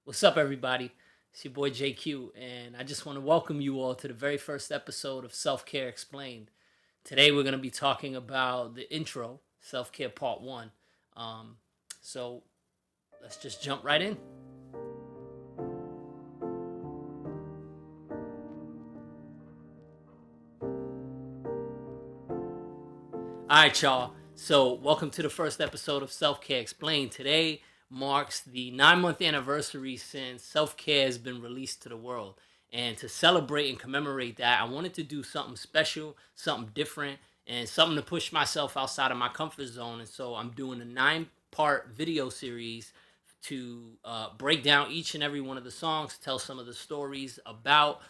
What's up, everybody? It's your boy JQ, and I just want to welcome you all to the very first episode of Self Care Explained. Today, we're going to be talking about the intro, Self Care Part 1. Um, so, let's just jump right in. All right, y'all. So, welcome to the first episode of Self Care Explained. Today marks the 9-month anniversary since self care has been released to the world. And to celebrate and commemorate that, I wanted to do something special, something different, and something to push myself outside of my comfort zone. And so, I'm doing a 9-part video series to break down each and every one of the songs, tell some of the stories about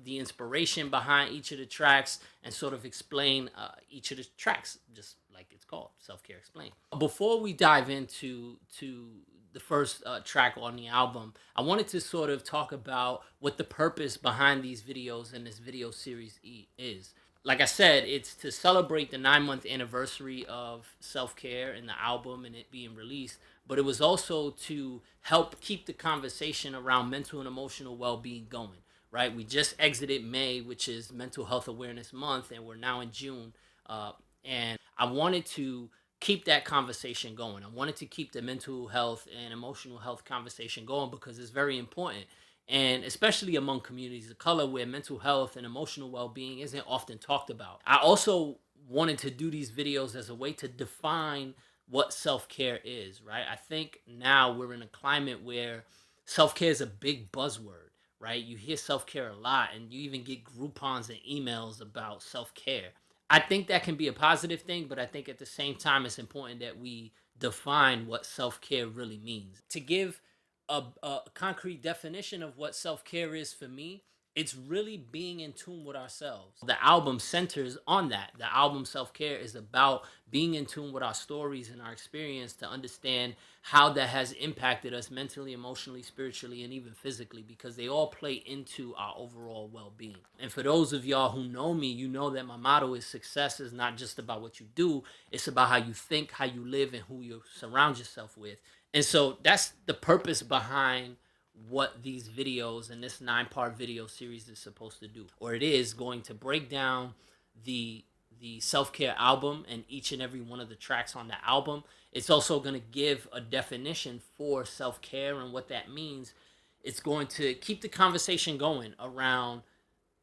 the inspiration behind each of the tracks, and sort of explain each of the tracks, just like it's called, Self Care Explained. Before we dive into the first track on the album, I wanted to sort of talk about what the purpose behind these videos and this video series is. Like I said, it's to celebrate the 9-month anniversary of Self Care and the album and it being released, but it was also to help keep the conversation around mental and emotional well being going. Right, we just exited May, which is Mental Health Awareness Month, and we're now in June. And I wanted to keep that conversation going. I wanted to keep the mental health and emotional health conversation going because it's very important. And especially among communities of color where mental health and emotional well being isn't often talked about. I also wanted to do these videos as a way to define what self care is, right? I think now we're in a climate where self care is a big buzzword, right? You hear self care a lot, and you even get Groupons and emails about self care. I think that can be a positive thing, but I think at the same time, it's important that we define what self care really means. To give a concrete definition of what self care is for me, it's really being in tune with ourselves. The album centers on that. The album Self Care is about being in tune with our stories and our experience to understand how that has impacted us mentally, emotionally, spiritually, and even physically, because they all play into our overall well being. And for those of y'all who know me, you know that my motto is success is not just about what you do, it's about how you think, how you live, and who you surround yourself with. And so that's the purpose behind what these videos and this 9-part video series is supposed to do, or it is going to break down the self-care album and each and every one of the tracks on the album. It's also going to give a definition for self-care and what that means. It's going to keep the conversation going around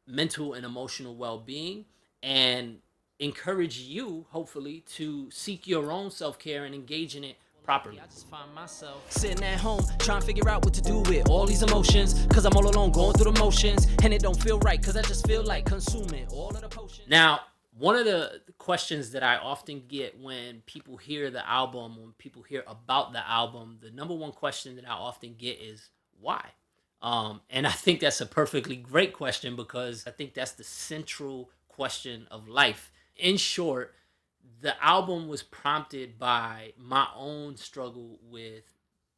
mental and emotional well-being and encourage you, hopefully, to seek your own self-care and engage in it properly. I just find myself sitting at home trying to figure out what to do with all these emotions, cause I'm all alone going through the motions, and it don't feel right cause I just feel like consuming all of the potions. Now, one of the questions that I often get when people hear the album, when people hear about the album, the number one question that I often get is why? And I think that's a perfectly great question because I think that's the central question of life. In short, the album was prompted by my own struggle with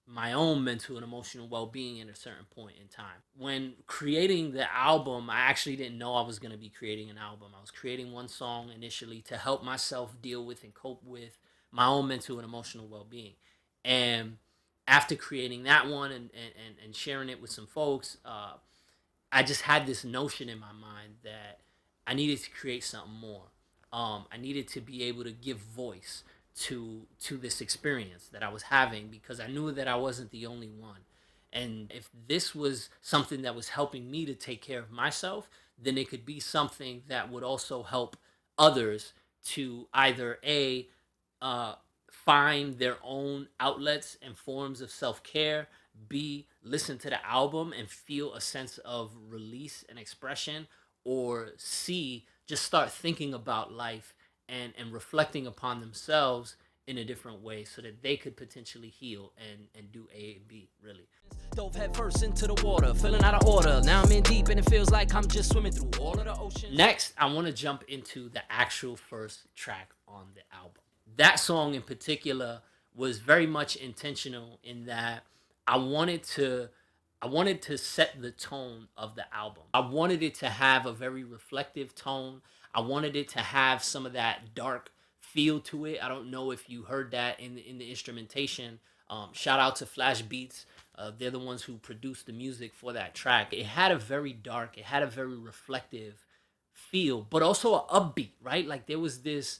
my own mental and emotional well-being at a certain point in time. When creating the album, I actually didn't know I was going to be creating an album. I was creating one song initially to help myself deal with and cope with my own mental and emotional well-being. And after creating that one and sharing it with some folks, I just had this notion in my mind that I needed to create something more. I needed to be able to give voice to this experience that I was having because I knew that I wasn't the only one. And if this was something that was helping me to take care of myself, then it could be something that would also help others to either uh, find their own outlets and forms of self care, B, listen to the album and feel a sense of release and expression, or C, just start thinking about life and reflecting upon themselves in a different way so that they could potentially heal and do A and B, really. Dove head first into the water, feeling out of order. Now I'm in deep and it feels like I'm just swimming through all of the ocean. Next, I want to jump into the actual first track on the album. That song in particular was very much intentional in that I wanted to I wanted to set the tone of the album. I wanted it to have a very reflective tone. I wanted it to have some of that dark feel to it. I don't know if you heard that in the instrumentation. Shout out to Flash Beats. They're the ones who produced the music for that track. It had a very dark, it had a very reflective feel, but also a upbeat, right? Like there was this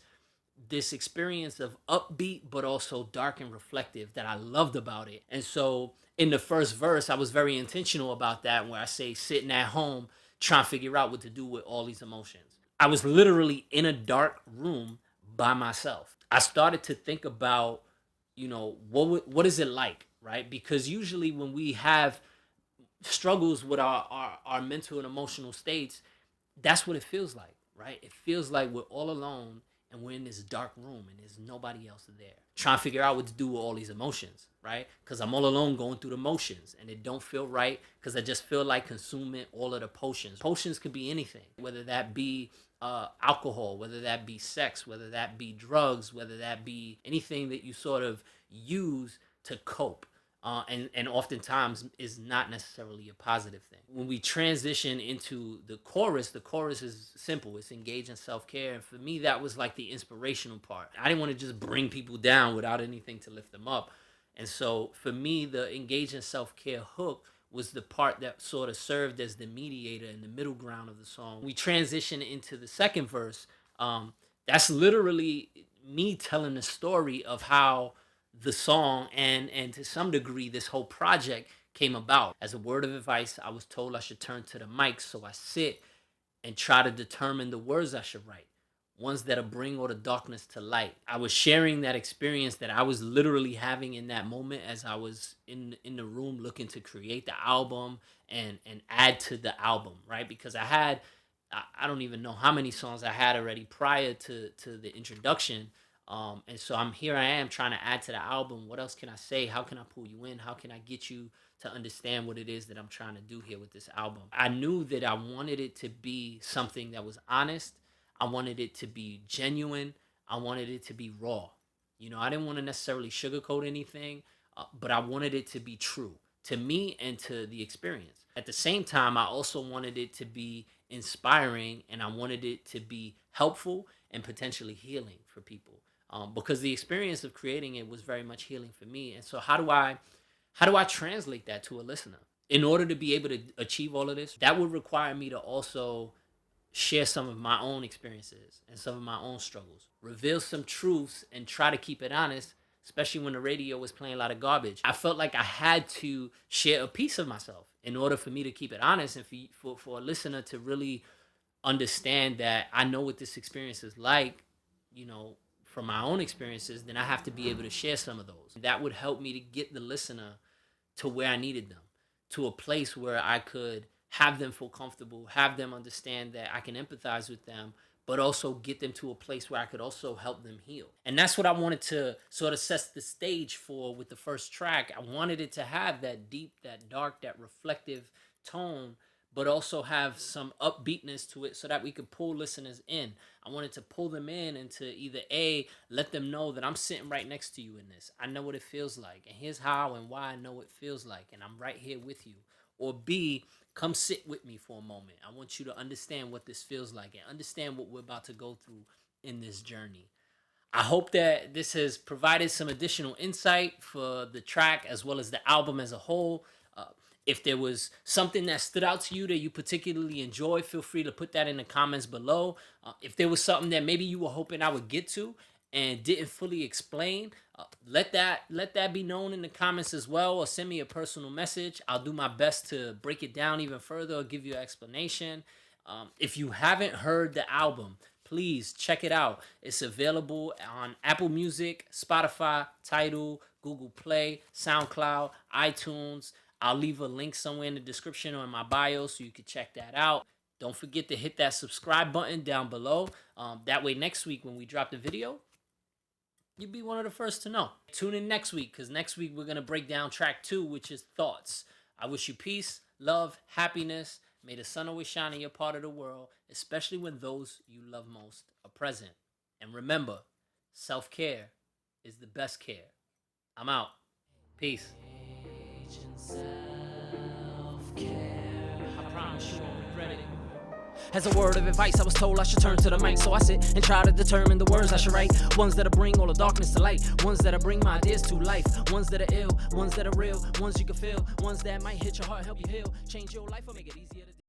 experience of upbeat but also dark and reflective that I loved about it. And so in the first verse, I was very intentional about that, where I say sitting at home trying to figure out what to do with all these emotions. I was literally in a dark room by myself. I started to think about, what is it like, right? Because usually when we have struggles with our mental and emotional states, that's what it feels like, right? It feels like we're all alone and we're in this dark room and there's nobody else there. Trying to figure out what to do with all these emotions, right? Because I'm all alone going through the motions and it don't feel right because I just feel like consuming all of the potions. Potions could be anything, whether that be alcohol, whether that be sex, whether that be drugs, whether that be anything that you sort of use to cope, and oftentimes is not necessarily a positive thing. When we transition into the chorus is simple. It's engage in self-care. And for me, that was like the inspirational part. I didn't want to just bring people down without anything to lift them up. And so for me, the engage in self-care hook was the part that sort of served as the mediator and the middle ground of the song. We transition into the second verse. That's literally me telling the story of how the song and to some degree this whole project came about. As a word of advice, I was told I should turn to the mic, so I sit and try to determine the words I should write, ones that'll bring all the darkness to light. I was sharing that experience that I was literally having in that moment as I was in the room looking to create the album and add to the album, right? Because I don't even know how many songs I had already prior to the introduction. And so I am trying to add to the album. What else can I say? How can I pull you in? How can I get you to understand what it is that I'm trying to do here with this album? I knew that I wanted it to be something that was honest. I wanted it to be genuine. I wanted it to be raw. I didn't want to necessarily sugarcoat anything, but I wanted it to be true to me and to the experience. At the same time, I also wanted it to be inspiring and I wanted it to be helpful and potentially healing for people. Because the experience of creating it was very much healing for me. And so how do I translate that to a listener? In order to be able to achieve all of this, that would require me to also share some of my own experiences and some of my own struggles, reveal some truths, and try to keep it honest, especially when the radio was playing a lot of garbage. I felt like I had to share a piece of myself in order for me to keep it honest and for a listener to really understand that I know what this experience is like, from my own experiences. Then I have to be able to share some of those. That would help me to get the listener to where I needed them, to a place where I could have them feel comfortable, have them understand that I can empathize with them, but also get them to a place where I could also help them heal. And that's what I wanted to sort of set the stage for with the first track. I wanted it to have that deep, that dark, that reflective tone, but also have some upbeatness to it so that we could pull listeners in. I wanted to pull them in and to either A, let them know that I'm sitting right next to you in this. I know what it feels like, and here's how and why I know it feels like, and I'm right here with you. Or B, come sit with me for a moment. I want you to understand what this feels like and understand what we're about to go through in this journey. I hope that this has provided some additional insight for the track as well as the album as a whole. Uh, if there was something that stood out to you that you particularly enjoy, feel free to put that in the comments below. If there was something that maybe you were hoping I would get to and didn't fully explain, let that be known in the comments as well, or send me a personal message. I'll do my best to break it down even further or give you an explanation. If you haven't heard the album, please check it out. It's available on Apple Music, Spotify, Tidal, Google Play, SoundCloud, iTunes. I'll leave a link somewhere in the description or in my bio so you can check that out. Don't forget to hit that subscribe button down below. That way next week when we drop the video, you'll be one of the first to know. Tune in next week, because next week we're going to break down track 2, which is Thoughts. I wish you peace, love, happiness. May the sun always shine in your part of the world, especially when those you love most are present. And remember, self-care is the best care. I'm out. Peace. I promise you won't regret it. As a word of advice, I was told I should turn to the mic. So I sit and try to determine the words I should write. Ones that'll bring all the darkness to light. Ones that'll bring my ideas to life. Ones that are ill, ones that are real, ones you can feel. Ones that might hit your heart, help you heal. Change your life or make it easier to